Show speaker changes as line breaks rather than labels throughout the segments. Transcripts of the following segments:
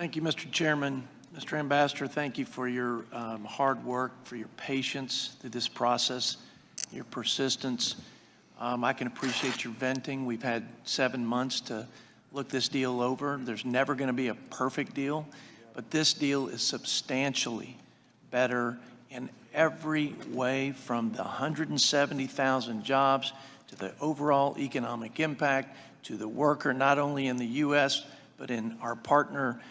Thank you, Mr. Chairman. Mr. Ambassador, thank you for your hard work, for your patience through this process, your persistence. I can appreciate your venting. We've had 7 months to look this deal over. There's never going to be a perfect deal, but this deal is substantially better in every way, from the 170,000 jobs to the overall economic impact to the worker, not only in the U.S., but in our partner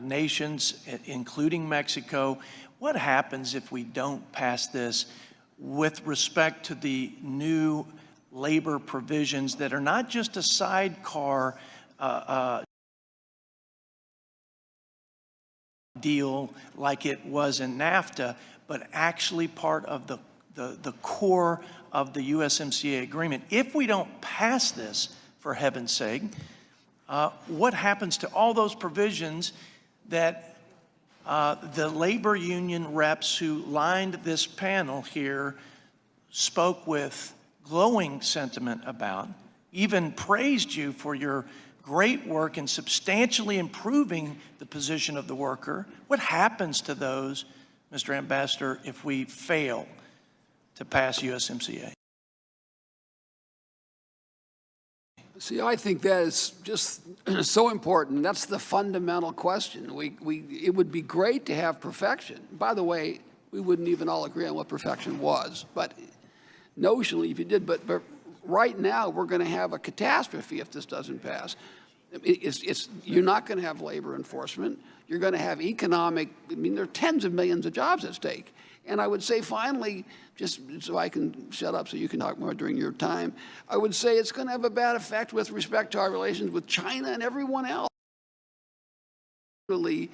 nations, including Mexico. What happens if we don't pass this with respect to the new labor provisions that are not just a sidecar deal like it was in NAFTA, but actually part of the core of the USMCA agreement? If we don't pass this, for heaven's sake, what happens to all those provisions that the labor union reps who lined this panel here spoke with glowing sentiment about, even praised you for your great work in substantially improving the position of the worker? What happens to those, Mr. Ambassador, if we fail to pass USMCA?
See, I think that is just so important. That's the fundamental question. It would be great to have perfection. By the way, we wouldn't even all agree on what perfection was, but notionally, if you did. But right now, we're going to have a catastrophe if this doesn't pass. You're not going to have labor enforcement. You're going to have economic. I mean, there are tens of millions of jobs at stake. And I would say, finally, just so I can shut up so you can talk more during your time, I would say it's going to have a bad effect with respect to our relations with China and everyone else. Really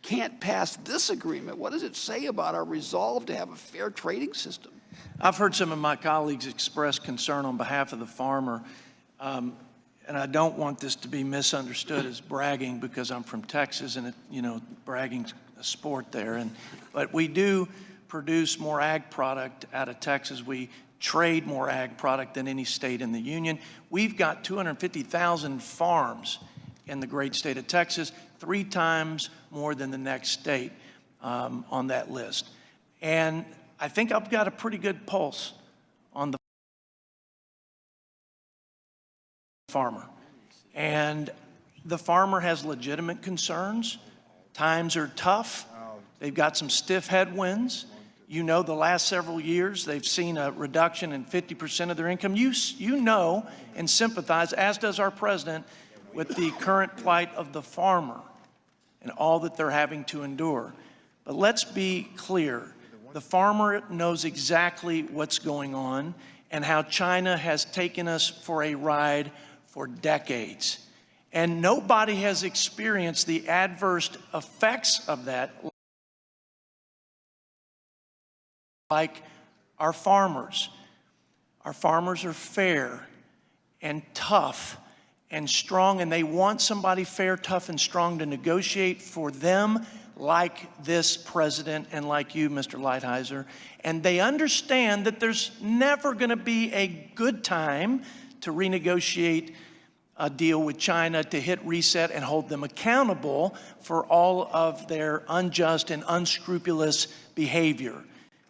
can't pass this agreement. What does it say about our resolve to have a fair trading system?
I've heard some of my colleagues express concern on behalf of the farmer, and I don't want this to be misunderstood as bragging, because I'm from Texas, and bragging's a sport there. But we do produce more ag product out of Texas. We trade more ag product than any state in the union. We've got 250,000 farms in the great state of Texas, 3 times more than the next state on that list. And I think I've got a pretty good pulse on the farmer. And the farmer has legitimate concerns. Times are tough. They've got some stiff headwinds. The last several years, they've seen a reduction in 50% of their income. You know and sympathize, as does our president, with the current plight of the farmer and all that they're having to endure. But let's be clear. The farmer knows exactly what's going on and how China has taken us for a ride for decades. And nobody has experienced the adverse effects of that like our farmers. Our farmers are fair and tough and strong, and they want somebody fair, tough, and strong to negotiate for them, like this president and like you, Mr. Lighthizer. And they understand that there's never going to be a good time to renegotiate a deal with China, to hit reset and hold them accountable for all of their unjust and unscrupulous behavior.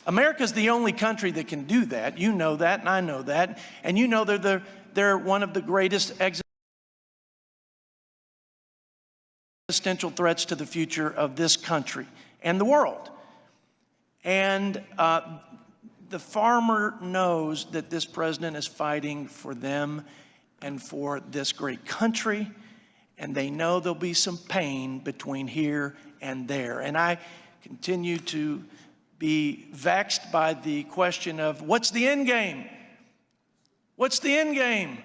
America's the only country that can do that. You know that, and I know that. And you know they're one of the greatest existential threats to the future of this country and the world. And the farmer knows that this president is fighting for them and for this great country, and they know there'll be some pain between here and there. And I continue to be vexed by the question of, what's the end game? What's the end game?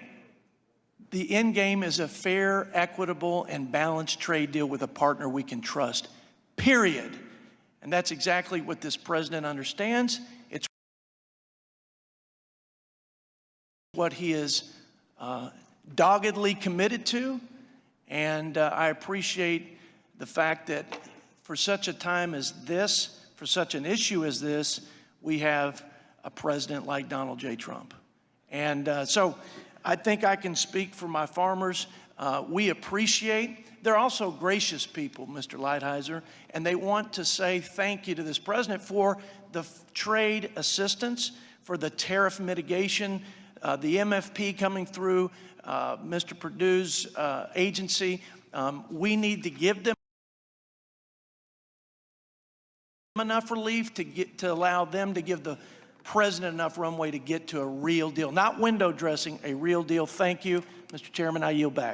The end game is a fair, equitable, and balanced trade deal with a partner we can trust, period. And that's exactly what this president understands. It's what he is doggedly committed to. And I appreciate the fact that for such a time as this, for such an issue as this, we have a president like Donald J. Trump. And so I think I can speak for my farmers. we appreciate. They're also gracious people, Mr. Lighthizer, and they want to say thank you to this president for the trade assistance, for the tariff mitigation, the MFP coming through Mr. Perdue's agency. We need to give them enough relief to allow them to give the president enough runway to get to a real deal, not window dressing, a real deal. Thank you, Mr. Chairman. I yield back.